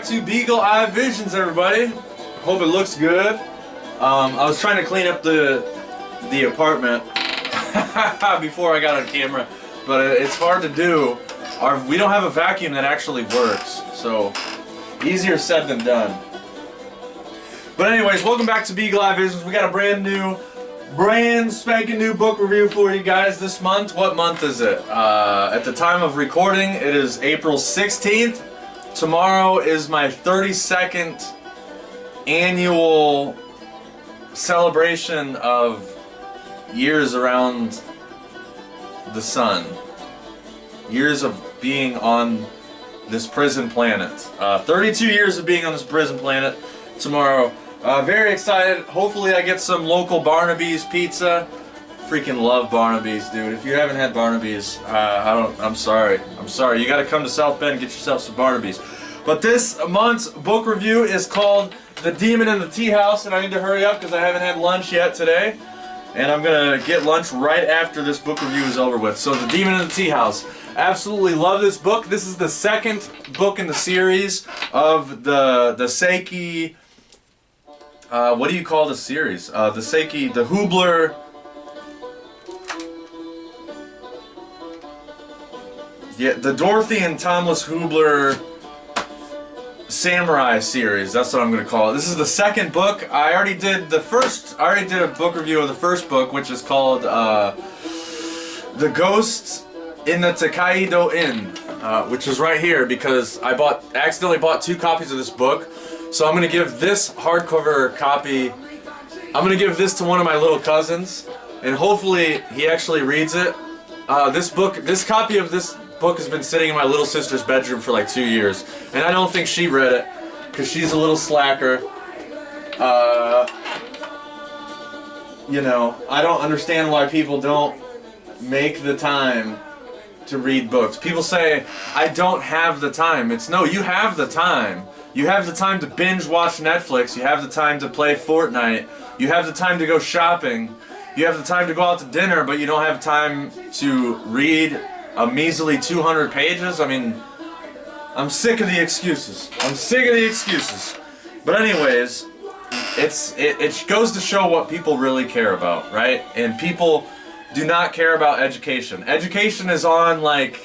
to Beagle Eye Visions, everybody. Hope it looks good. I was trying to clean up the apartment before I got on camera, but it's hard to do. We don't have a vacuum that actually works, so easier said than done. But anyways, welcome back to Beagle Eye Visions. We got a brand spanking new book review for you guys this month. What month is it? At the time of recording, it is April 16th. Tomorrow is my 32nd annual celebration of years around the sun. Years of being on this prison planet. 32 years of being on this prison planet tomorrow. Very excited. Hopefully I get some local Barnaby's pizza. Freaking love Barnaby's, dude. If you haven't had Barnaby's, I'm sorry. I'm sorry. You gotta come to South Bend and get yourself some Barnaby's. But this month's book review is called The Demon in the Teahouse, and I need to hurry up because I haven't had lunch yet today. And I'm gonna get lunch right after this book review is over with. So, The Demon in the Teahouse. Absolutely love this book. This is the second book in the series of the Seiki. What do you call the series? The Seiki, the Hubler. Yeah, the Dorothy and Thomas Hubler Samurai series. That's what I'm going to call it. This is the second book. I already did a book review of the first book, which is called The Ghost in the Teahouse Inn, which is right here because I accidentally bought 2 copies of this book. So I'm going to give this hardcover copy, I'm going to give this to one of my little cousins, and hopefully he actually reads it. This copy of this book has been sitting in my little sister's bedroom for like 2 years, and I don't think she read it, because she's a little slacker. You know, I don't understand why people don't make the time to read books. People say, I don't have the time. It's no, you have the time. You have the time to binge watch Netflix, you have the time to play Fortnite, you have the time to go shopping, you have the time to go out to dinner, but you don't have time to read a measly 200 pages? I mean, I'm sick of the excuses. I'm sick of the excuses. But anyways, it goes to show what people really care about, right? And people do not care about education. Education is on, like,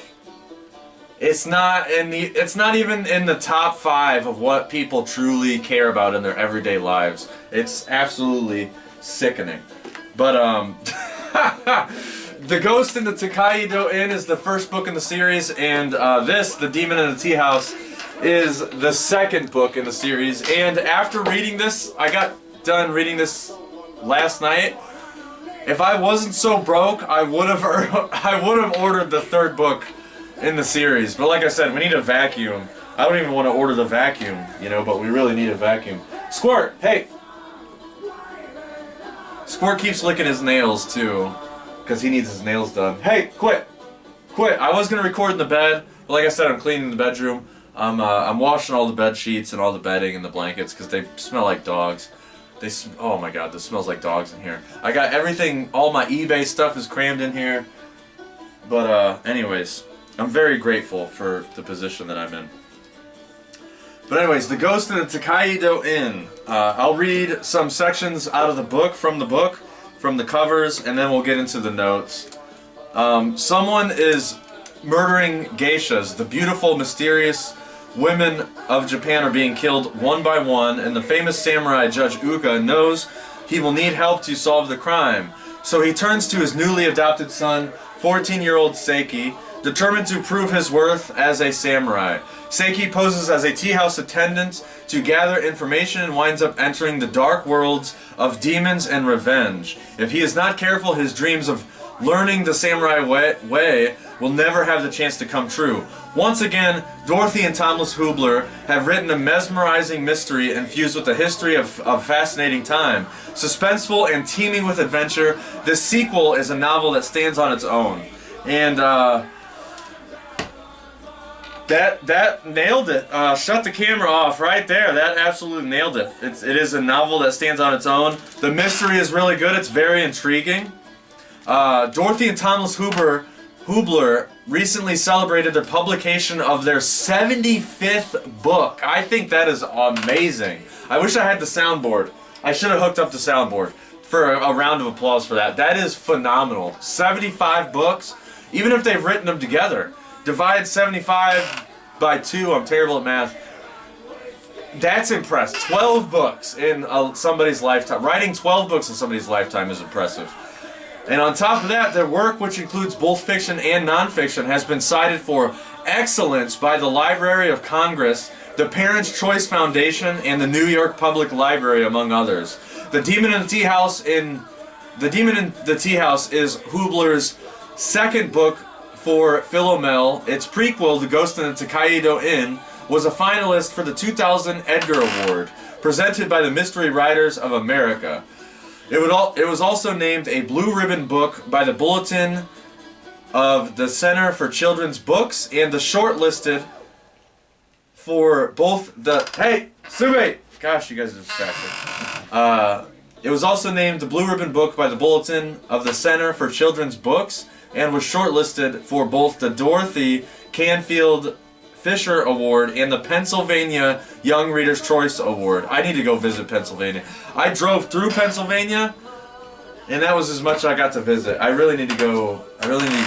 it's not even in the top 5 of what people truly care about in their everyday lives. It's absolutely sickening. But The Ghost in the Teahouse Inn is the first book in the series, and The Demon in the Teahouse is the second book in the series. And after reading this, I got done reading this last night. If I wasn't so broke, I would have ordered the third book in the series. But like I said, we need a vacuum. I don't even want to order the vacuum, you know, but we really need a vacuum. Squirt, hey! Squirt keeps licking his nails too, because he needs his nails done. Hey, quit! Quit! I was going to record in the bed, but like I said, I'm cleaning the bedroom. I'm washing all the bed sheets and all the bedding and the blankets because they smell like dogs. Oh my god, this smells like dogs in here. I got everything, all my eBay stuff is crammed in here. But anyways, I'm very grateful for the position that I'm in. But anyways, The Ghost in the Teahouse Inn. I'll read some sections out of the book, from the covers, and then we'll get into the notes. Someone is murdering geishas. The beautiful, mysterious women of Japan are being killed one by one, and the famous samurai Judge Uka knows he will need help to solve the crime. So he turns to his newly adopted son, 14-year-old Seiki, determined to prove his worth as a samurai. Seiki poses as a teahouse attendant to gather information and winds up entering the dark worlds of demons and revenge. If he is not careful, his dreams of learning the samurai way will never have the chance to come true. Once again, Dorothy and Thomas Hubler have written a mesmerizing mystery infused with a history of fascinating time. Suspenseful and teeming with adventure, this sequel is a novel that stands on its own. And that nailed it. Shut the camera off right there. That absolutely nailed it. It is a novel that stands on its own. The mystery is really good. It's very intriguing. Dorothy and Thomas Hubler Hubler recently celebrated their publication of their 75th book. I think that is amazing. I wish I had the soundboard. I should have hooked up the soundboard for a round of applause for that. That is phenomenal. 75 books, even if they've written them together. Divide 75 by 2, I'm terrible at math. That's impressive. 12 books in somebody's lifetime. Writing 12 books in somebody's lifetime is impressive. And on top of that, their work, which includes both fiction and nonfiction, has been cited for excellence by the Library of Congress, the Parents' Choice Foundation, and the New York Public Library, among others. The Demon in the Teahouse is Hubler's second book for Philomel. Its prequel, The Ghost in the Teahouse Inn, was a finalist for the 2000 Edgar Award, presented by the Mystery Writers of America. It was also named a Blue Ribbon book by the Bulletin of the Center for Children's Books, and the shortlisted for both the... Hey, Sube! Gosh, you guys are distracted. It was also named the Blue Ribbon book by the Bulletin of the Center for Children's Books, and was shortlisted for both the Dorothy Canfield Fisher Award and the Pennsylvania Young Reader's Choice Award. I need to go visit Pennsylvania. I drove through Pennsylvania, and that was as much as I got to visit. I really need to go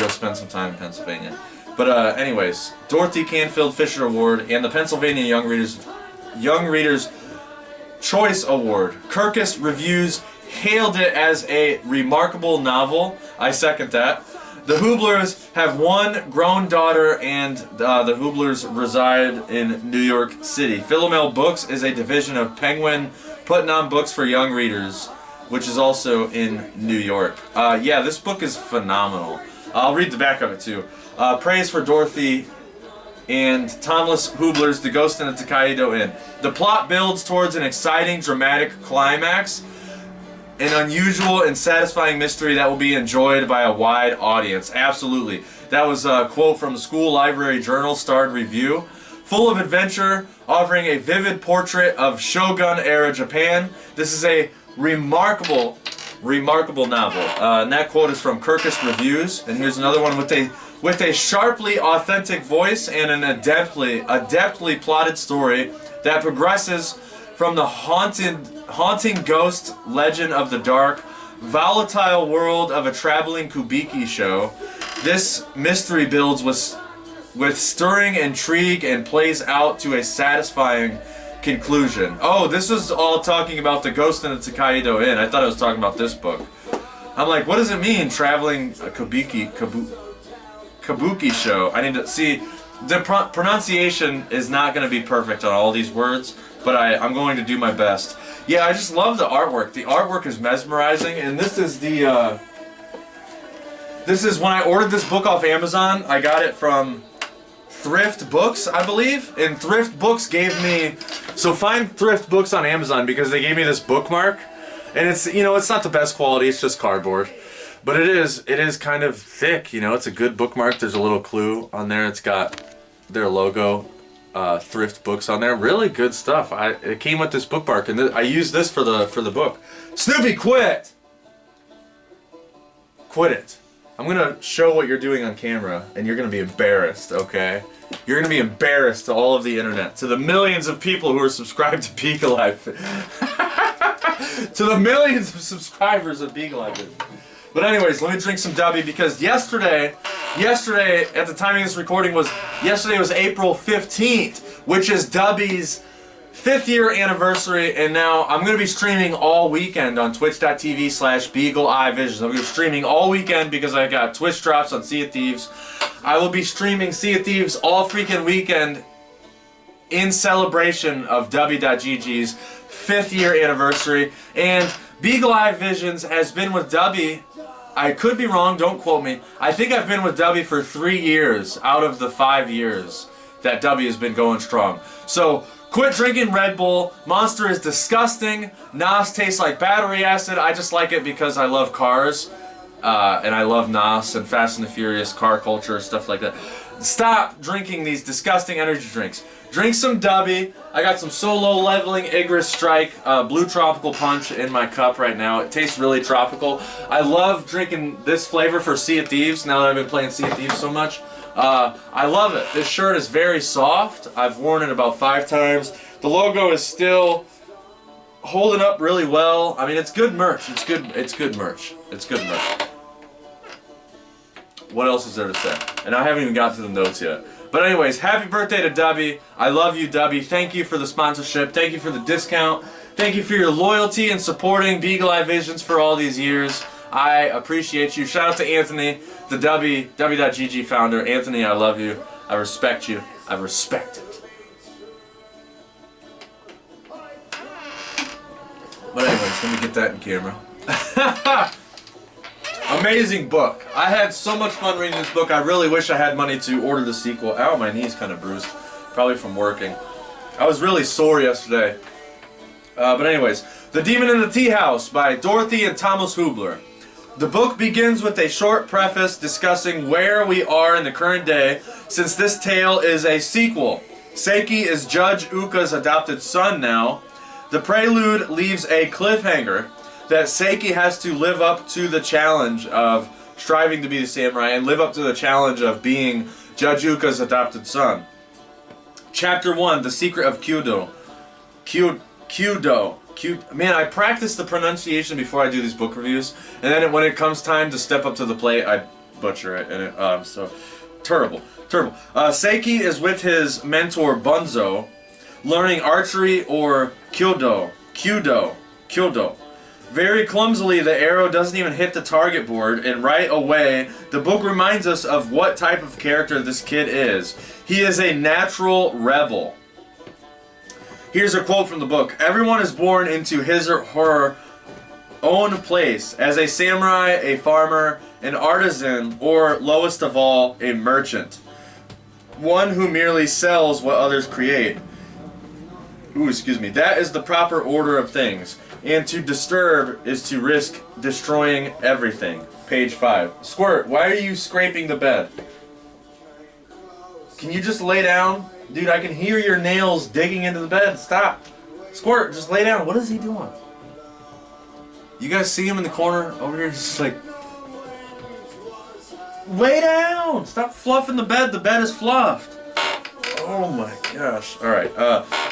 spend some time in Pennsylvania. But anyways, Dorothy Canfield Fisher Award and the Pennsylvania Young Reader's Choice Award. Kirkus Reviews hailed it as a remarkable novel. I second that. The Hublers have one grown daughter, and the Hublers reside in New York City. Philomel Books is a division of Penguin putting on books for young readers, which is also in New York. Yeah, this book is phenomenal. I'll read the back of it too. Praise for Dorothy and Thomas Hubler's The Ghost in the Teahouse Inn. The plot builds towards an exciting, dramatic climax, an unusual and satisfying mystery that will be enjoyed by a wide audience. Absolutely. That was a quote from the School Library Journal Starred Review. Full of adventure, offering a vivid portrait of Shogun-era Japan. This is a remarkable novel. And that quote is from Kirkus Reviews. And here's another one with a sharply authentic voice and an adeptly plotted story that progresses from the haunting ghost legend of the dark, volatile world of a traveling kubiki show. This mystery builds with stirring intrigue and plays out to a satisfying conclusion. Oh, this was all talking about The Ghost in the Teahouse Inn. I thought it was talking about this book. I'm like, what does it mean, traveling a kabuki show? I need to see. The pronunciation is not going to be perfect on all these words, but I'm going to do my best. Yeah, I just love the artwork. The artwork is mesmerizing, and this is the this is when I ordered this book off Amazon. I got it from Thrift Books, I believe, and Thrift Books gave me... So find Thrift Books on Amazon because they gave me this bookmark, and it's, you know, it's not the best quality, it's just cardboard. But it is kind of thick, you know, it's a good bookmark. There's a little clue on there. It's got their logo, Thrift Books on there. Really good stuff. It came with this bookmark, and I used this for the book. Snoopy, quit! Quit it. I'm gonna show what you're doing on camera, and you're gonna be embarrassed, okay? You're gonna be embarrassed to all of the internet, to the millions of people who are subscribed to Beagle Life. To the millions of subscribers of Beagle Life. But anyways, let me drink some W, because yesterday, at the timing of this recording, yesterday was April 15th, which is Dubby's 5th year anniversary, and now I'm going to be streaming all weekend on twitch.tv/BeagleEyeVisions. I'm going to be streaming all weekend because I got Twitch drops on Sea of Thieves. I will be streaming Sea of Thieves all freaking weekend in celebration of W.GG's 5th year anniversary, and Beagle Eye Visions has been with Dubby. I could be wrong, don't quote me. I think I've been with Dubby for 3 years out of the 5 years that Dubby has been going strong. So, quit drinking Red Bull. Monster is disgusting. Nos tastes like battery acid. I just like it because I love cars. And I love Nos and Fast and the Furious, car culture, stuff like that. Stop drinking these disgusting energy drinks. Drink some Dubby. I got some Solo Leveling Igris Strike Blue Tropical Punch in my cup right now. It tastes really tropical. I love drinking this flavor for Sea of Thieves now that I've been playing Sea of Thieves so much. I love it. This shirt is very soft. I've worn it about 5 times. The logo is still holding up really well. I mean, it's good merch. It's good merch. It's good merch. What else is there to say? And I haven't even got to the notes yet. But anyways, happy birthday to Dubby. I love you, Dubby. Thank you for the sponsorship. Thank you for the discount. Thank you for your loyalty and supporting Beagle Eye Visions for all these years. I appreciate you. Shout out to Anthony, the W.GG founder. Anthony, I love you. I respect you. I respect it. But anyways, let me get that in camera. Amazing book. I had so much fun reading this book. I really wish I had money to order the sequel. Ow, my knee's kind of bruised. Probably from working. I was really sore yesterday. But anyways, The Demon in the Teahouse by Dorothy and Thomas Hubler. The book begins with a short preface discussing where we are in the current day, since this tale is a sequel. Seiki is Judge Uka's adopted son now. The prelude leaves a cliffhanger that Seiki has to live up to the challenge of striving to be the samurai and live up to the challenge of being Judge Uka's adopted son. Chapter 1, The Secret of Kyudo. Man, I practice the pronunciation before I do these book reviews, and then when it comes time to step up to the plate, I butcher it, and it, so, terrible. Seiki is with his mentor Bunzo, learning archery or Kyudo. Very clumsily, the arrow doesn't even hit the target board, and right away, the book reminds us of what type of character this kid is. He is a natural rebel. Here's a quote from the book. Everyone is born into his or her own place, as a samurai, a farmer, an artisan, or, lowest of all, a merchant. One who merely sells what others create. Ooh, excuse me. That is the proper order of things. And to disturb is to risk destroying everything. Page 5. Squirt, why are you scraping the bed? Can you just lay down? Dude, I can hear your nails digging into the bed. Stop. Squirt, just lay down. What is he doing? You guys see him in the corner over here? He's just like... Lay down! Stop fluffing the bed. The bed is fluffed. Oh my gosh. Alright,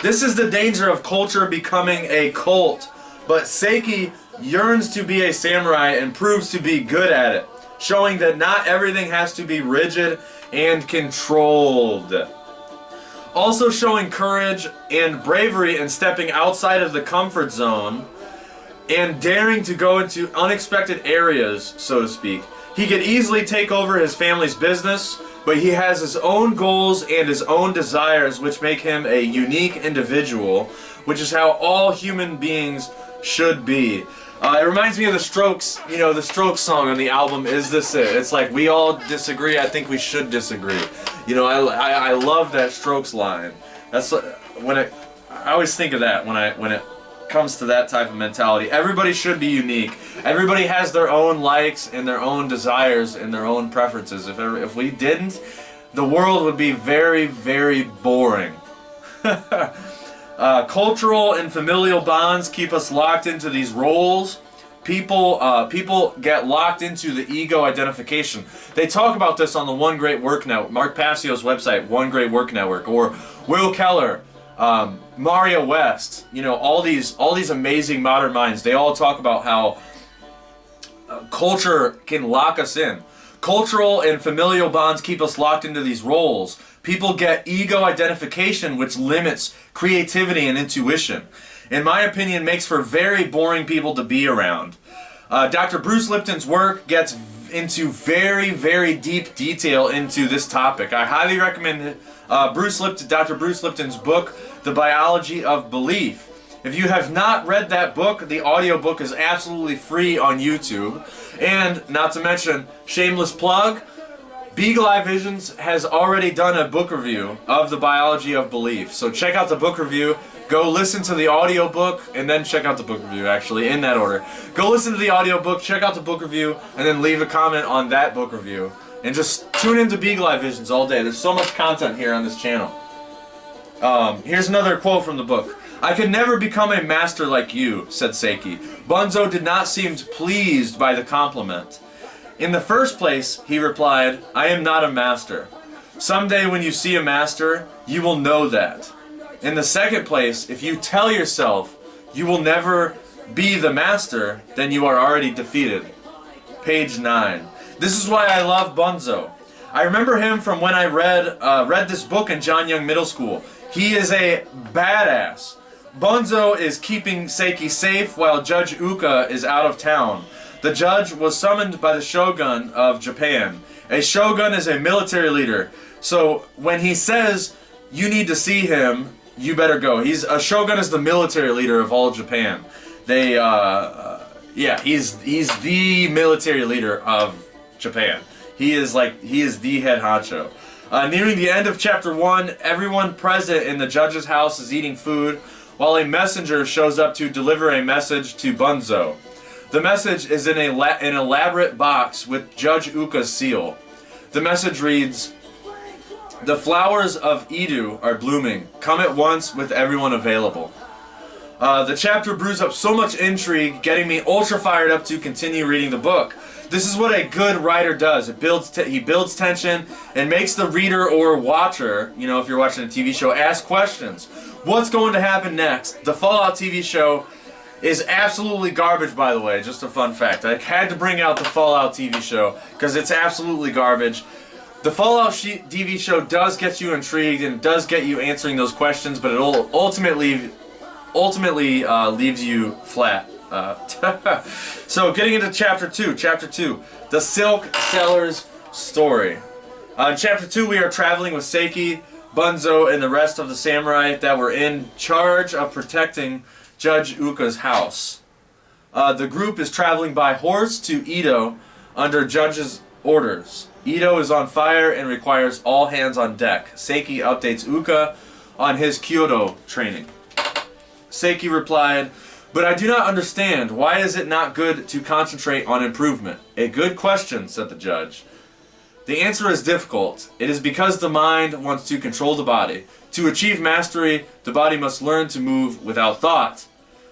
this is the danger of culture becoming a cult. But Seiki yearns to be a samurai and proves to be good at it, showing that not everything has to be rigid and controlled. Also showing courage and bravery in stepping outside of the comfort zone and daring to go into unexpected areas, so to speak. He could easily take over his family's business, but he has his own goals and his own desires, which make him a unique individual, which is how all human beings should be. It reminds me of the Strokes, you know, the Strokes song on the album, Is This It? It's like, we all disagree, I think we should disagree. You know, I love that Strokes line. That's when I always think of that when it comes to that type of mentality. Everybody should be unique. Everybody has their own likes and their own desires and their own preferences. If we didn't, the world would be very, very boring. Cultural and familial bonds keep us locked into these roles. People get locked into the ego identification. They talk about this on the One Great Work Network, Mark Passio's website, One Great Work Network, or Will Keller, Mario West. You know, all these amazing modern minds. They all talk about how culture can lock us in. Cultural and familial bonds keep us locked into these roles. People get ego identification, which limits creativity and intuition. In my opinion, makes for very boring people to be around. Dr. Bruce Lipton's work gets into very, very deep detail into this topic. I highly recommend Dr. Bruce Lipton's book, The Biology of Belief. If you have not read that book, the audiobook is absolutely free on YouTube. And, not to mention, shameless plug, Beagle Eye Visions has already done a book review of The Biology of Belief. So check out the book review, go listen to the audiobook, and then check out the book review, actually, in that order. Go listen to the audiobook, check out the book review, and then leave a comment on that book review. And just tune into Beagle Eye Visions all day. There's so much content here on this channel. Here's another quote from the book. "I could never become a master like you," said Seiki. Bunzo did not seem pleased by the compliment. "In the first place," he replied, "I am not a master. Someday when you see a master, you will know that. In the second place, if you tell yourself you will never be the master, then you are already defeated." Page 9. This is why I love Bunzo. I remember him from when I read this book in John Young Middle School. He is a badass. Bunzo is keeping Seiki safe while Judge Uka is out of town. The judge was summoned by the shogun of Japan. A shogun is a military leader, so when he says you need to see him, you better go. A shogun is the military leader of all Japan. Yeah, he's the military leader of Japan. He is the head honcho. Nearing the end of chapter 1, everyone present in the judge's house is eating food, while a messenger shows up to deliver a message to Bunzo. The message is in an elaborate box with Judge Uka's seal. The message reads, "The flowers of Edo are blooming. Come at once with everyone available." The chapter brews up so much intrigue, getting me ultra fired up to continue reading the book. This is what a good writer does. He builds tension and makes the reader or watcher, you know, if you're watching a TV show, ask questions. What's going to happen next? The Fallout TV show is absolutely garbage, by the way. Just a fun fact. I had to bring out the Fallout TV show because it's absolutely garbage. The Fallout TV show does get you intrigued and does get you answering those questions, but it ultimately leaves you flat. So getting into chapter 2, the Silk Seller's Story. In chapter 2 we are traveling with Seiki, Bunzo, and the rest of the samurai that were in charge of protecting Judge Uka's house. The group is traveling by horse to Edo under Judge's orders. Edo is on fire and requires all hands on deck. Seiki updates Uka on his Kyoto training. Seiki replied, "But I do not understand. Why is it not good to concentrate on improvement?" "A good question," said the judge. "The answer is difficult. It is because the mind wants to control the body. To achieve mastery, the body must learn to move without thought.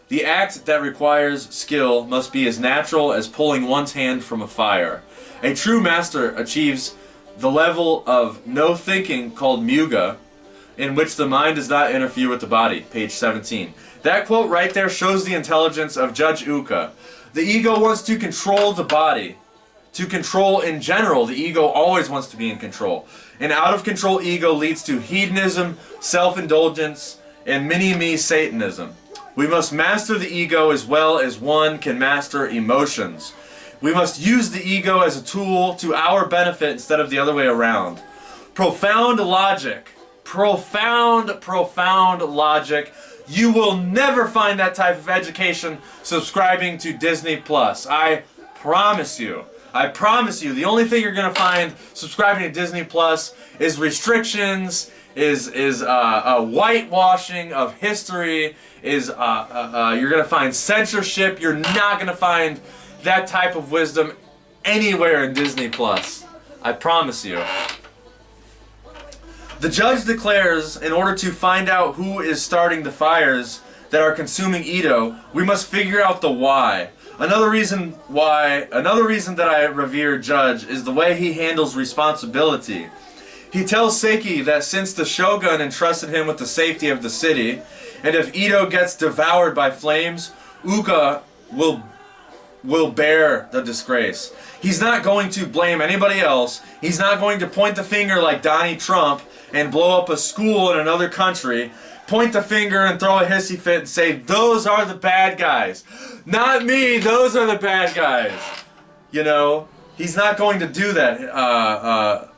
The act that requires skill must be as natural as pulling one's hand from a fire. A true master achieves the level of no thinking called muga, in which the mind does not interfere with the body." Page 17. That quote right there shows the intelligence of Judge Uka. The ego wants to control the body. To control in general, the ego always wants to be in control. An out-of-control ego leads to hedonism, self-indulgence, and mini-me Satanism. We must master the ego as well as one can master emotions. We must use the ego as a tool to our benefit instead of the other way around. Profound logic. Profound logic. You will never find that type of education subscribing to Disney Plus. I promise you. I promise you. The only thing you're going to find subscribing to Disney Plus is restrictions, is whitewashing of history, you're going to find censorship. You're not going to find that type of wisdom anywhere in Disney Plus. I promise you. The judge declares, in order to find out who is starting the fires that are consuming Edo, we must figure out the why. Another reason that I revere Judge is the way he handles responsibility. He tells Seiki that since the shogun entrusted him with the safety of the city, and if Edo gets devoured by flames, Uka will bear the disgrace. He's not going to blame anybody else. He's not going to point the finger like Donnie Trump and blow up a school in another country, point the finger and throw a hissy fit and say, "Those are the bad guys. Not me, those are the bad guys." You know, he's not going to do that.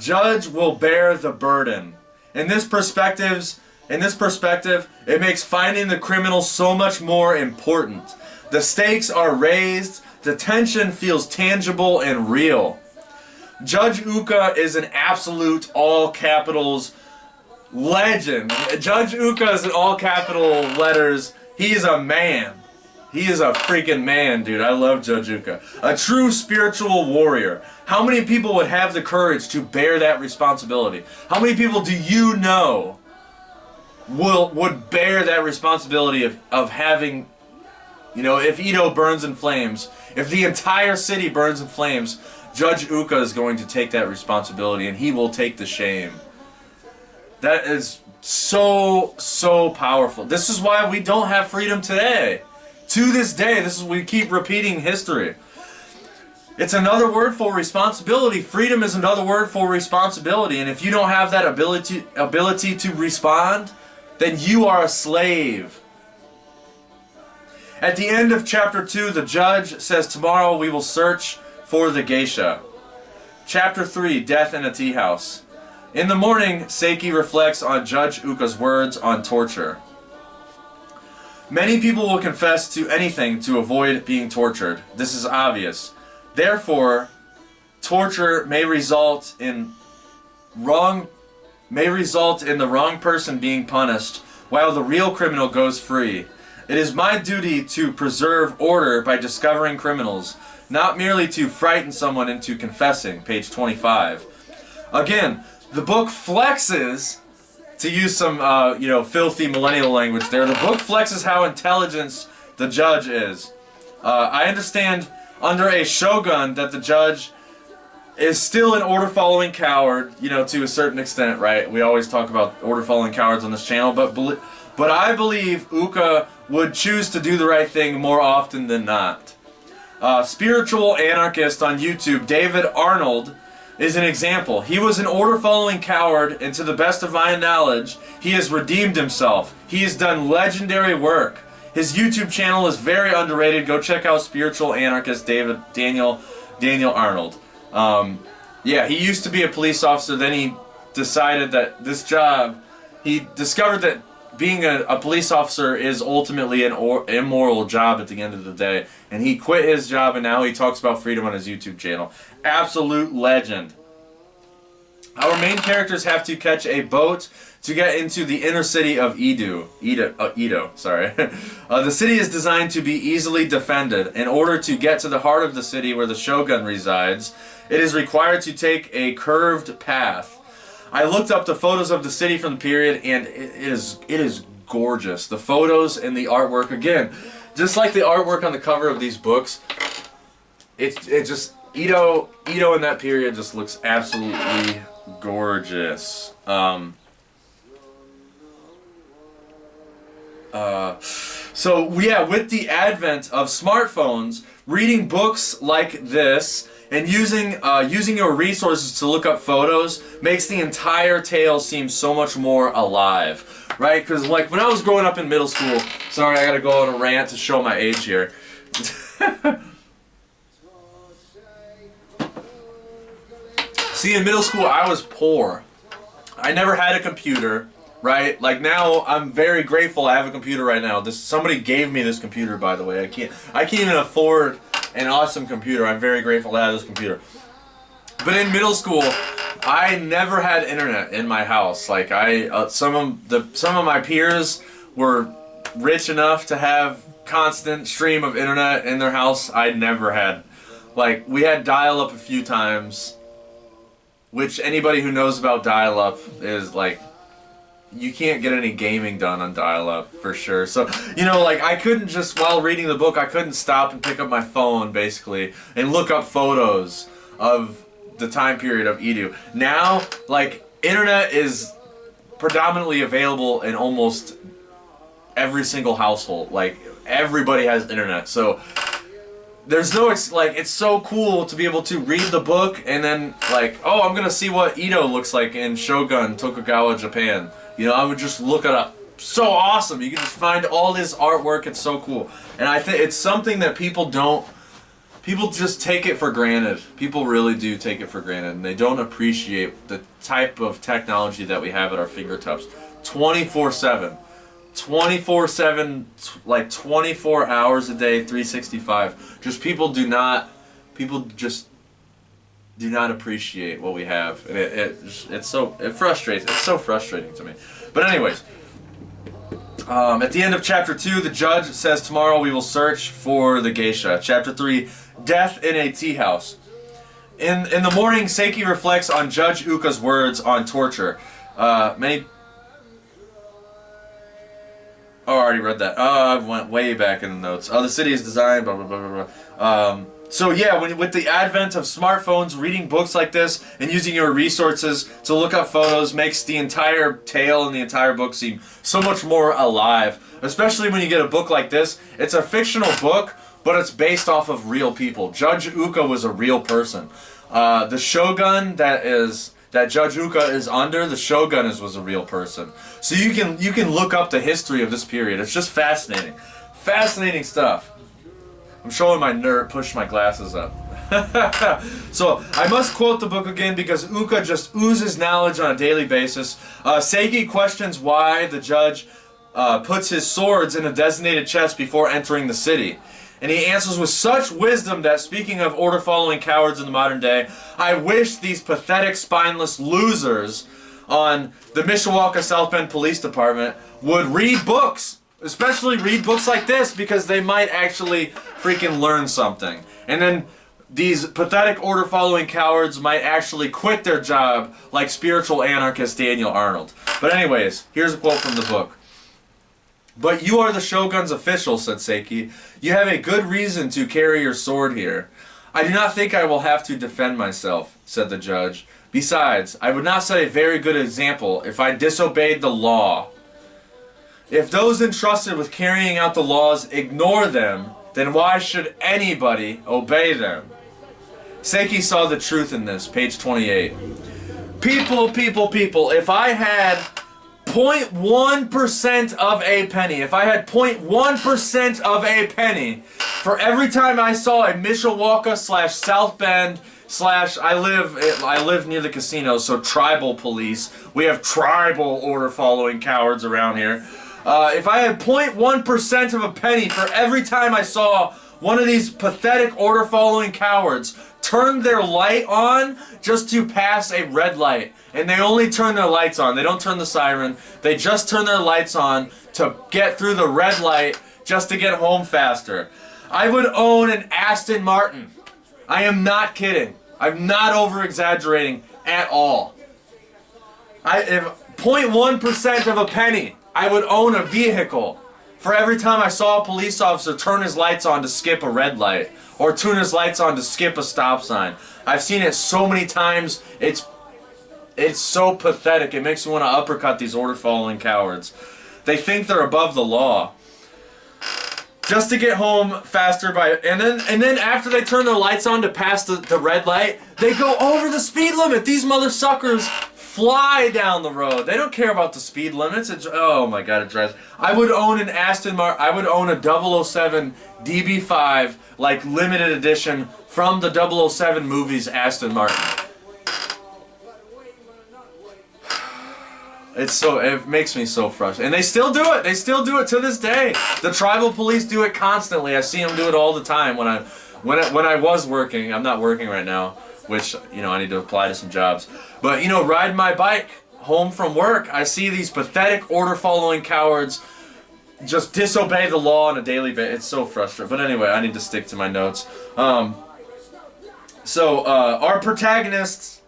Judge will bear the burden. In this perspective, it makes finding the criminal so much more important. The stakes are raised, the tension feels tangible and real. Judge Uka is an absolute all capitals legend. Judge Uka is in all capital letters. He's a man. He is a freaking man, dude. I love Judge Uka. A true spiritual warrior. How many people would have the courage to bear that responsibility? How many people do you know would bear that responsibility of having, you know, if Edo burns in flames, if the entire city burns in flames, Judge Uka is going to take that responsibility and he will take the shame. That is so, so powerful. This is why we don't have freedom today. To this day, we keep repeating history. It's another word for responsibility. Freedom is another word for responsibility. And if you don't have that ability to respond, then you are a slave. At the end of chapter 2, the judge says, tomorrow we will search for the geisha. Chapter 3, death in a tea house. In the morning, Seiki reflects on Judge Uka's words on torture. Many people will confess to anything to avoid being tortured. This is obvious. Therefore, torture may result in the wrong person being punished, while the real criminal goes free. It is my duty to preserve order by discovering criminals, not merely to frighten someone into confessing. Page 25. Again, the book flexes, to use some filthy millennial language there, the book flexes how intelligent the judge is. I understand under a shogun that the judge is still an order-following coward, to a certain extent, right? We always talk about order-following cowards on this channel, but I believe Uka would choose to do the right thing more often than not. Spiritual anarchist on YouTube, David Arnold, is an example. He was an order-following coward, and to the best of my knowledge, he has redeemed himself. He has done legendary work. His YouTube channel is very underrated. Go check out spiritual anarchist Daniel Arnold. Yeah, he used to be a police officer. Then he decided that this job, he discovered that being a police officer is ultimately an immoral job at the end of the day. And he quit his job, and now he talks about freedom on his YouTube channel. Absolute legend. Our main characters have to catch a boat to get into the inner city of Edo. The city is designed to be easily defended. In order to get to the heart of the city where the shogun resides, it is required to take a curved path. I looked up the photos of the city from the period, and it is gorgeous. The photos and the artwork, again, just like the artwork on the cover of these books, it just Edo in that period just looks absolutely gorgeous. So yeah, with the advent of smartphones, reading books like this and using your resources to look up photos makes the entire tale seem so much more alive, right? Because like when I was growing up in middle school, sorry, I gotta go on a rant to show my age here. See, in middle school, I was poor. I never had a computer, right? Like now, I'm very grateful I have a computer right now. Somebody gave me this computer, by the way. I can't even afford an awesome computer. I'm very grateful to have this computer. But in middle school, I never had internet in my house. Like some of my peers were rich enough to have constant stream of internet in their house. I never had. Like we had dial-up a few times. Which anybody who knows about dial-up is like, you can't get any gaming done on dial-up for sure. So, like I couldn't just, while reading the book, I couldn't stop and pick up my phone basically and look up photos of the time period of Edo. Now, like, internet is predominantly available in almost every single household. Like, everybody has internet. So, there's no, it's so cool to be able to read the book and then, like, oh, I'm gonna see what Edo looks like in Shogun, Tokugawa, Japan. I would just look it up. So awesome. You can just find all this artwork. It's so cool. And I think it's something that people just take it for granted. People really do take it for granted. And they don't appreciate the type of technology that we have at our fingertips. 24/7. 24/7, like 24 hours a day, 365. People just do not appreciate what we have, and it frustrates. It's so frustrating to me. But anyways, At the end of chapter 2, the judge says, tomorrow we will search for the geisha. Chapter 3, death in a tea house. In the morning, Seiki reflects on Judge Uka's words on torture. Many... Oh, I already read that. I went way back in the notes. The city is designed, blah, blah, blah, blah, blah. So yeah, with the advent of smartphones, reading books like this and using your resources to look up photos makes the entire tale and the entire book seem so much more alive. Especially when you get a book like this. It's a fictional book, but it's based off of real people. Judge Uka was a real person. The shogun that Judge Uka is under, the shogun was a real person. So you can look up the history of this period. It's just fascinating. Fascinating stuff. I'm showing my nerd, push my glasses up. So, I must quote the book again because Uka just oozes knowledge on a daily basis. Seiki questions why the judge puts his swords in a designated chest before entering the city. And he answers with such wisdom that, speaking of order-following cowards in the modern day, I wish these pathetic, spineless losers on the Mishawaka South Bend Police Department would read books. Especially read books like this, because they might actually freaking learn something. And then these pathetic order-following cowards might actually quit their job like spiritual anarchist Daniel Arnold. But anyways, here's a quote from the book. But you are the Shogun's official, said Seiki. You have a good reason to carry your sword here. I do not think I will have to defend myself, said the judge. Besides, I would not set a very good example if I disobeyed the law. If those entrusted with carrying out the laws ignore them, then why should anybody obey them? Seiki saw the truth in this, page 28. People, if I had 0.1% of a penny, if I had 0.1% of a penny for every time I saw a Mishawaka / South Bend / I live near the casino, so tribal police. We have tribal order-following cowards around here. If I had 0.1% of a penny for every time I saw one of these pathetic order-following cowards turn their light on just to pass a red light, and they only turn their lights on, they don't turn the siren, they just turn their lights on to get through the red light just to get home faster, I would own an Aston Martin. I am not kidding. I'm not over-exaggerating at all. If 0.1% of a penny, I would own a vehicle for every time I saw a police officer turn his lights on to skip a red light or turn his lights on to skip a stop sign. I've seen it so many times. It's so pathetic. It makes me want to uppercut these order-following cowards. They think they're above the law. Just to get home faster and then after they turn their lights on to pass the red light, they go over the speed limit. These mother suckers fly down the road. They don't care about the speed limits. Oh my god, it drives. I would own an Aston Martin. I would own a 007 DB5, like limited edition from the 007 movies Aston Martin. It makes me so frustrated. And they still do it. They still do it to this day. The tribal police do it constantly. I see them do it all the time when I was working. I'm not working right now, which, you know, I need to apply to some jobs. But, you know, riding my bike home from work, I see these pathetic order-following cowards just disobey the law on a daily basis. It's so frustrating. But anyway, I need to stick to my notes. Our protagonists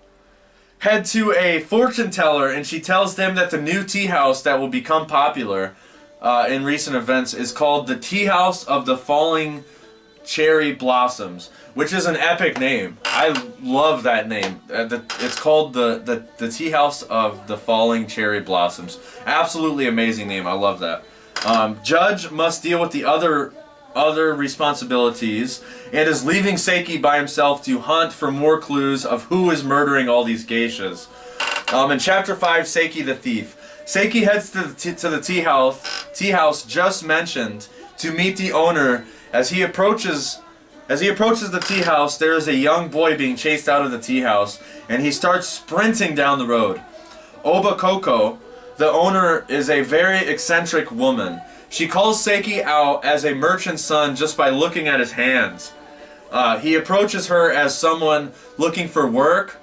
head to a fortune teller, and she tells them that the new tea house that will become popular in recent events is called the Teahouse of the Falling Cherry Blossoms, which is an epic name. I love that name. It's called the Teahouse of the Falling Cherry Blossoms. Absolutely amazing name. I love that. Judge must deal with the other responsibilities and is leaving Seiki by himself to hunt for more clues of who is murdering all these geishas. In chapter 5, Seiki the Thief. Seiki heads to the tea house just mentioned to meet the owner. As he approaches the tea house, there is a young boy being chased out of the tea house, and he starts sprinting down the road. Oba Koko, the owner, is a very eccentric woman. She calls Seiki out as a merchant's son just by looking at his hands. He approaches her as someone looking for work,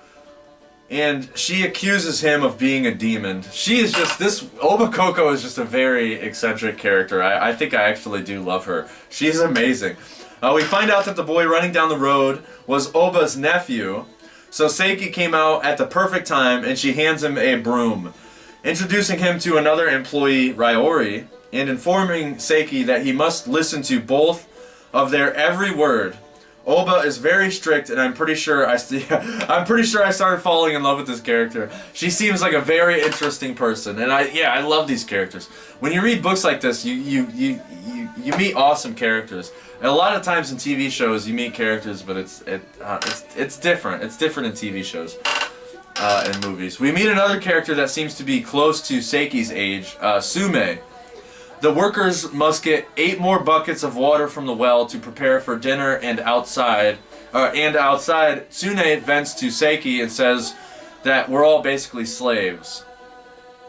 and she accuses him of being a demon. She is just, this Oba Koko is just a very eccentric character. I think I actually do love her. She's amazing. We find out that the boy running down the road was Oba's nephew, so Seiki came out at the perfect time and she hands him a broom, introducing him to another employee, Ryori, and informing Seiki that he must listen to both of their every word. Oba is very strict, and I'm pretty sure I started falling in love with this character. She seems like a very interesting person, and I love these characters. When you read books like this, you meet awesome characters. And a lot of times in TV shows, you meet characters, but it's different. It's different in TV shows and movies. We meet another character that seems to be close to Seiki's age, Sume. The workers must get 8 more buckets of water from the well to prepare for dinner, and outside, Tsune vents to Seiki and says that we're all basically slaves.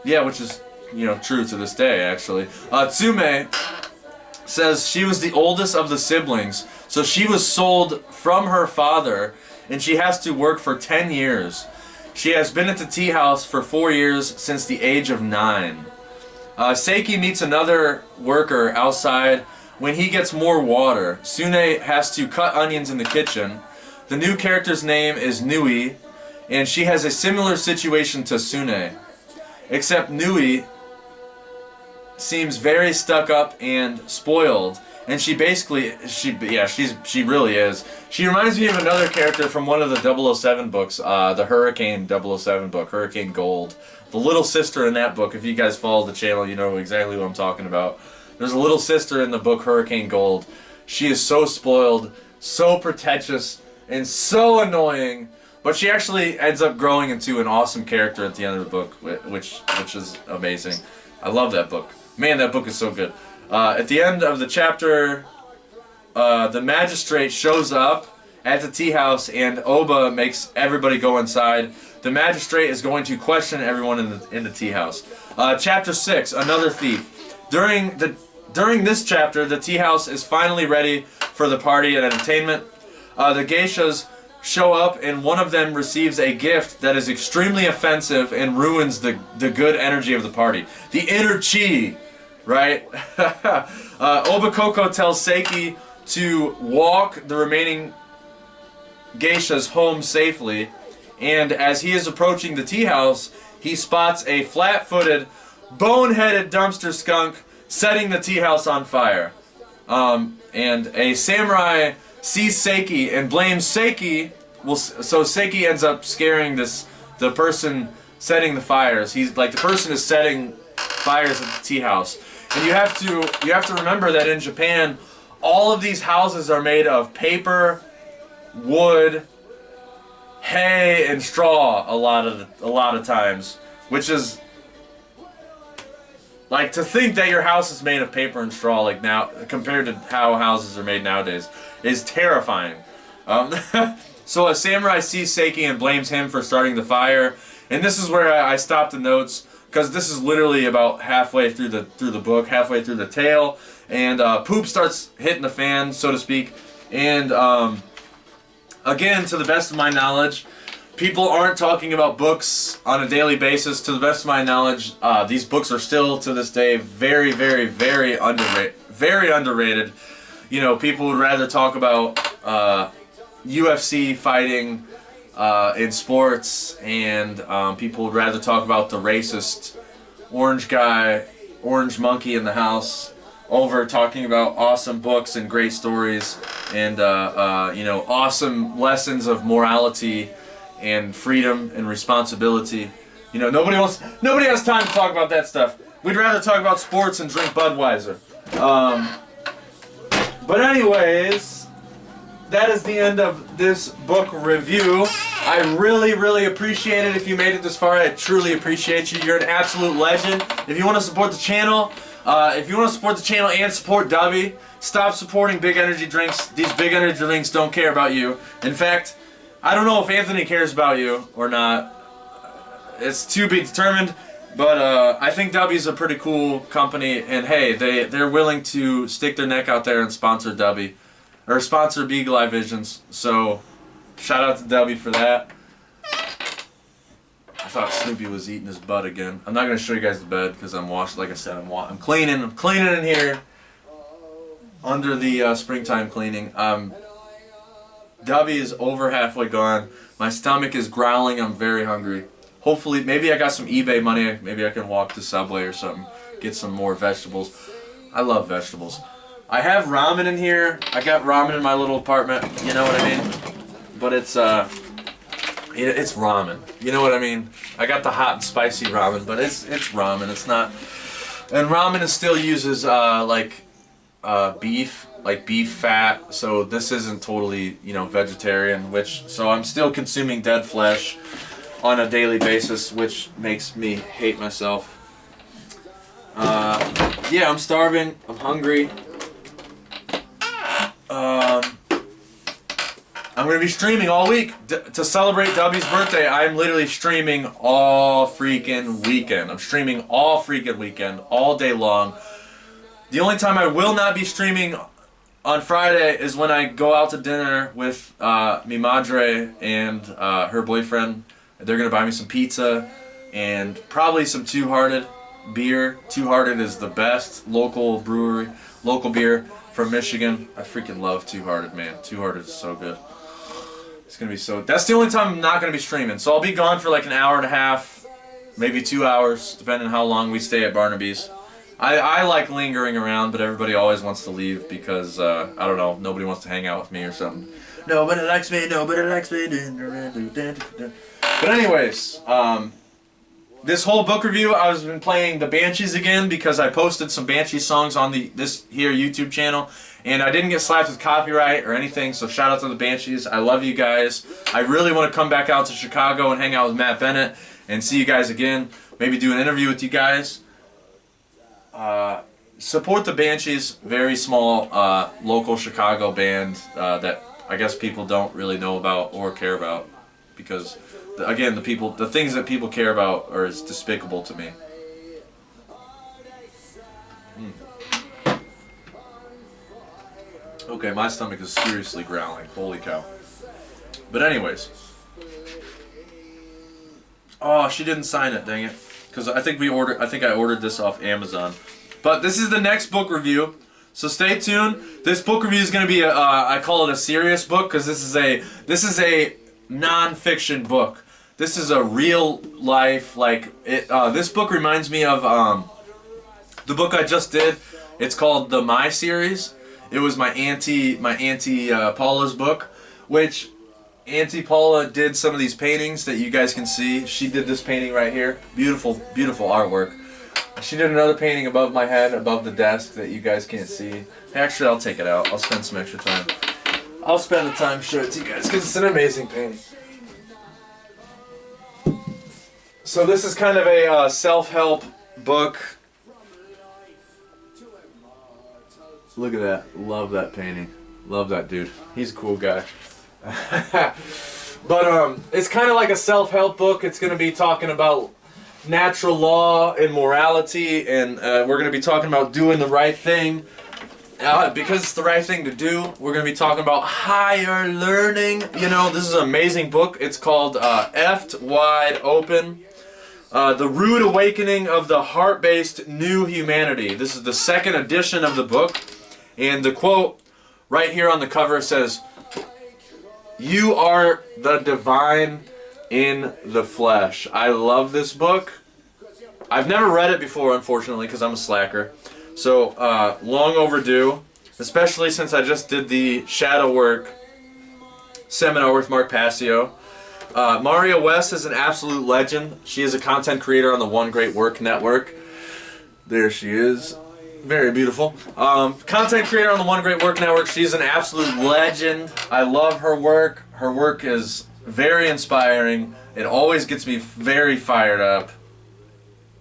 Yeah, which is, true to this day, actually. Tsume says she was the oldest of the siblings, so she was sold from her father, and she has to work for 10 years. She has been at the Teahouse for 4 years since the age of 9. Seiki meets another worker outside. When he gets more water, Sune has to cut onions in the kitchen. The new character's name is Nui, and she has a similar situation to Sune, except Nui seems very stuck up and spoiled, and she really is. She reminds me of another character from one of the 007 books, the Hurricane 007 book, Hurricane Gold. The little sister in that book, if you guys follow the channel, you know exactly what I'm talking about. There's a little sister in the book Hurricane Gold. She is so spoiled, so pretentious, and so annoying, but she actually ends up growing into an awesome character at the end of the book, which is amazing. I love that book. Man, that book is so good. At the end of the chapter, the magistrate shows up at the tea house, and Oba makes everybody go inside. The magistrate is going to question everyone in the tea house. Chapter 6, Another Thief. During this chapter, the tea house is finally ready for the party and entertainment. The geishas show up, and one of them receives a gift that is extremely offensive and ruins the good energy of the party. The inner chi, right? Oba Koko tells Seiki to walk the remaining geishas home safely, and as he is approaching the tea house, he spots a flat-footed, bone-headed dumpster skunk setting the tea house on fire. And a samurai sees Seiki and blames Seiki. So Seiki ends up scaring the person setting the fires. He's like, the person is setting fires at the tea house. And you have to remember that in Japan, all of these houses are made of paper, wood, hay, and straw a lot of times, which is like, to think that your house is made of paper and straw like now compared to how houses are made nowadays is terrifying. So a samurai sees Seiki and blames him for starting the fire, and this is where I stopped the notes, because this is literally about halfway through the book, halfway through the tale, and poop starts hitting the fan, so to speak. And again, to the best of my knowledge, people aren't talking about books on a daily basis. To the best of my knowledge, these books are still, to this day, very, very, very underrated. You know, people would rather talk about UFC fighting in sports, and people would rather talk about the racist orange monkey in the house, over talking about awesome books and great stories and you know, awesome lessons of morality and freedom and responsibility. You know, nobody has time to talk about that stuff. We'd rather talk about sports and drink Budweiser. But anyways, that is the end of this book review. I really, really appreciate it if you made it this far. I truly appreciate you. You're an absolute legend. If you want to support the channel, and support Dubby, stop supporting big energy drinks. These big energy drinks don't care about you. In fact, I don't know if Anthony cares about you or not. It's to be determined. But I think Dubby's a pretty cool company, and hey, they're willing to stick their neck out there and sponsor Dubby, or sponsor Beagle Eye Visions. So shout out to Dubby for that. thought Snoopy was eating his butt again. I'm not gonna show you guys the bed because I'm washing. Like I said, I'm cleaning. I'm cleaning in here under the springtime cleaning. Dubby is over halfway gone. My stomach is growling. I'm very hungry. Hopefully, maybe I got some eBay money. Maybe I can walk to Subway or something, get some more vegetables. I love vegetables. I have ramen in here. I got ramen in my little apartment. You know what I mean? But it's ramen. You know what I mean? I got the hot and spicy ramen, but it's ramen. It's not. And ramen still uses beef. Like beef fat, so this isn't totally, you know, vegetarian, so I'm still consuming dead flesh on a daily basis, which makes me hate myself. Yeah, I'm starving, I'm hungry. I'm gonna be streaming all week to celebrate Dubby's birthday. I'm literally streaming all freaking weekend. I'm streaming all freaking weekend, all day long. The only time I will not be streaming on Friday is when I go out to dinner with mi madre and her boyfriend. They're going to buy me some pizza and probably some Two Hearted beer. Two Hearted is the best local brewery, local beer from Michigan. I freaking love Two Hearted, man. Two Hearted is so good. It's going to be so... That's the only time I'm not going to be streaming. So I'll be gone for like an hour and a half, maybe 2 hours, depending on how long we stay at Barnaby's. I like lingering around, but everybody always wants to leave because, I don't know, nobody wants to hang out with me or something. Nobody likes me, nobody likes me. But anyways, this whole book review, I've been playing the Banshees again because I posted some Banshee songs on this here YouTube channel, and I didn't get slapped with copyright or anything, so shout out to the Banshees. I love you guys. I really want to come back out to Chicago and hang out with Matt Bennett and see you guys again. Maybe do an interview with you guys. Support the Banshees, very small local Chicago band that I guess people don't really know about or care about because, again, the things that people care about are as despicable to me. Okay, my stomach is seriously growling. Holy cow. But anyways. Oh, she didn't sign it, dang it. Because I think I ordered this off Amazon. But this is the next book review, so stay tuned. This book review is going to be I call it a serious book because this is a non-fiction book. This is a real life this book reminds me of the book I just did. It's called the My series. It was my auntie Paula's book, which Auntie Paula did some of these paintings that you guys can see. She did this painting right here. Beautiful, beautiful artwork. She did another painting above my head, above the desk that you guys can't see. Actually, I'll take it out. I'll spend some extra time. I'll spend the time showing it to you guys because it's an amazing painting. So this is kind of a self-help book. Look at that. Love that painting. Love that dude. He's a cool guy. But it's kind of like a self-help book. It's going to be talking about natural law and morality, and we're going to be talking about doing the right thing. Because it's the right thing to do, we're going to be talking about higher learning. You know, this is an amazing book. It's called Effed Wide Open. The Rude Awakening of the Heart-Based New Humanity. This is the second edition of the book. And the quote right here on the cover says, "You are the divine in the flesh." I love this book. I've never read it before, unfortunately, because I'm a slacker. So, long overdue, especially since I just did the Shadow Work seminar with Mark Passio. Maria West is an absolute legend. She is a content creator on the One Great Work Network. There she is. Very beautiful. Content creator on the One Great Work Network. She's an absolute legend. I love her work. Her work is very inspiring. It always gets me very fired up.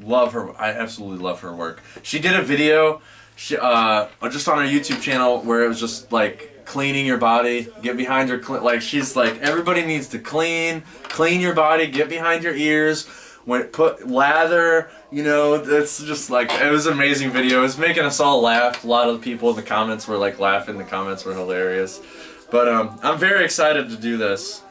Love her. I absolutely love her work. She did a video just on her YouTube channel where it was just like cleaning your body, get behind your like she's like everybody needs to clean your body, get behind your ears, put lather, you know, it's just like it was an amazing video. It was making us all laugh. A lot of the people in the comments were like laughing. The comments were hilarious. But I'm very excited to do this.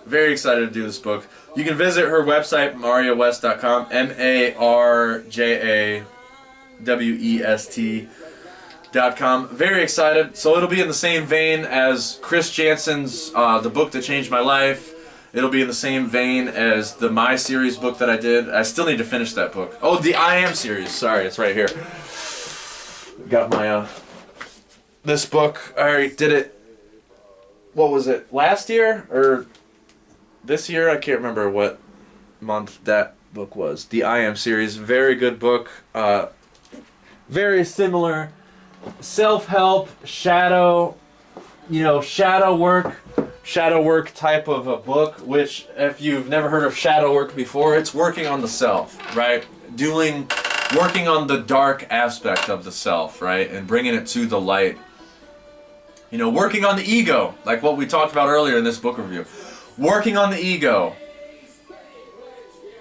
Very excited to do this book. You can visit her website, marjawest.com, marjawest.com. Very excited. So it'll be in the same vein as Chris Jansen's The Book That Changed My Life. It'll be in the same vein as the My Series book that I did. I still need to finish that book. Oh, the I Am series. Sorry, it's right here. Got my, this book. I already did it. What was it? Last year? Or this year? I can't remember what month that book was. The I Am series. Very good book. Very similar. Self-help, shadow work type of a book, which if you've never heard of shadow work before, it's working on the self, right? Working on the dark aspect of the self, right? And bringing it to the light. You know, working on the ego, like what we talked about earlier in this book review. Working on the ego.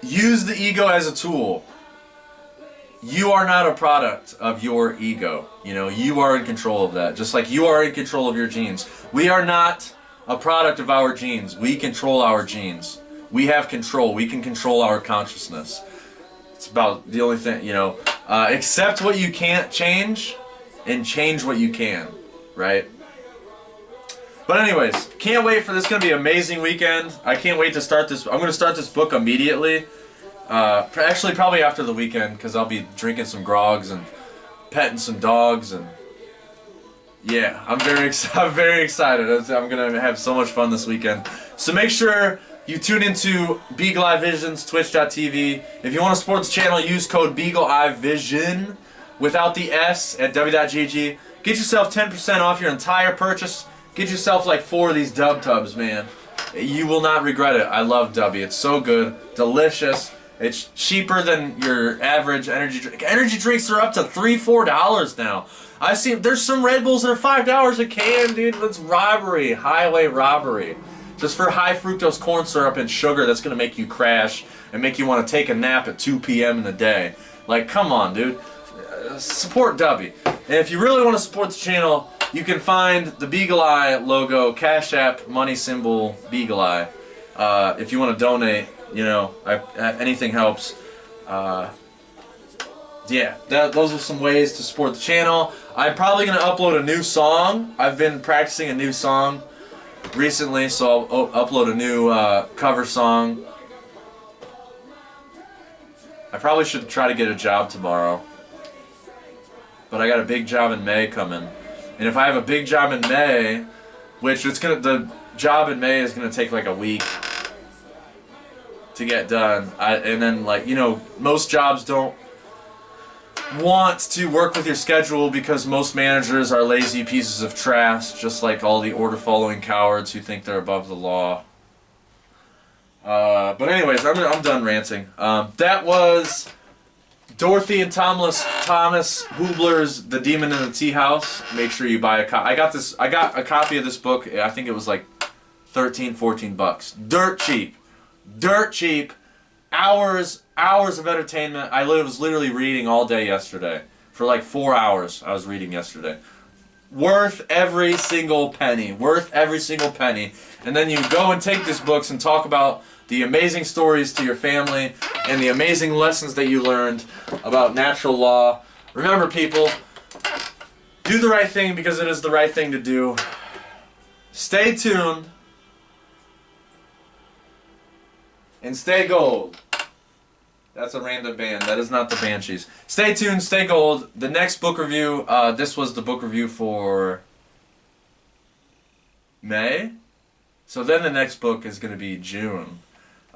Use the ego as a tool. You are not a product of your ego. You know, you are in control of that. Just like you are in control of your genes. We are not a product of our genes. We control our genes. We have control. We can control our consciousness. It's about the only thing, you know. Accept what you can't change and change what you can, right? But anyways, can't wait for this. It's going to be an amazing weekend. I can't wait to start this. I'm going to start this book immediately. Actually, probably after the weekend, because I'll be drinking some grogs and petting some dogs, and yeah, I'm very excited. I'm gonna have so much fun this weekend. So make sure you tune into Beagle Eye Vision's Twitch.tv. If you want to support the channel, use code Beagle Eye Vision without the S at w.gg. Get yourself 10% off your entire purchase. Get yourself like 4 of these dub tubs, man. You will not regret it. I love Dubby. It's so good, delicious. It's cheaper than your average energy drink. Energy drinks are up to $3-4 now. I've seen there's some Red Bulls that are $5 a can, dude. That's robbery, highway robbery. Just for high fructose corn syrup and sugar, that's gonna make you crash and make you want to take a nap at 2 p.m. in the day. Like, come on, dude. Support Dubby. And if you really want to support the channel, you can find the Beagle Eye logo, Cash App, money symbol, Beagle Eye. If you want to donate. You know, anything helps. Yeah, those are some ways to support the channel. I'm probably going to upload a new song. I've been practicing a new song recently, so I'll upload a new cover song. I probably should try to get a job tomorrow. But I got a big job in May coming. And if I have a big job in May, which the job in May is going to take like a week to get done, and then, like, you know, most jobs don't want to work with your schedule because most managers are lazy pieces of trash, just like all the order-following cowards who think they're above the law. But anyways, I'm done ranting. That was Dorothy and Thomas Hubler's The Demon in the Teahouse. Make sure you buy a copy. I got a copy of this book. I think it was like $13-14. Dirt cheap. Dirt cheap. Hours of entertainment. I was literally reading all day yesterday. For like 4 hours I was reading yesterday. Worth every single penny. Worth every single penny. And then you go and take these books and talk about the amazing stories to your family and the amazing lessons that you learned about natural law. Remember, people, do the right thing because it is the right thing to do. Stay tuned. And stay gold. That's a random band. That is not the Banshees. Stay tuned, stay gold. The next book review, this was the book review for May. So then the next book is going to be June.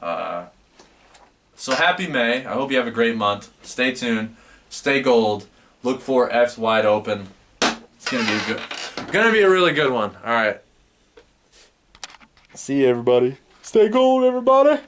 So happy May. I hope you have a great month. Stay tuned. Stay gold. Look for F's wide open. It's going to be a really good one. All right. See you, everybody. Stay gold, everybody.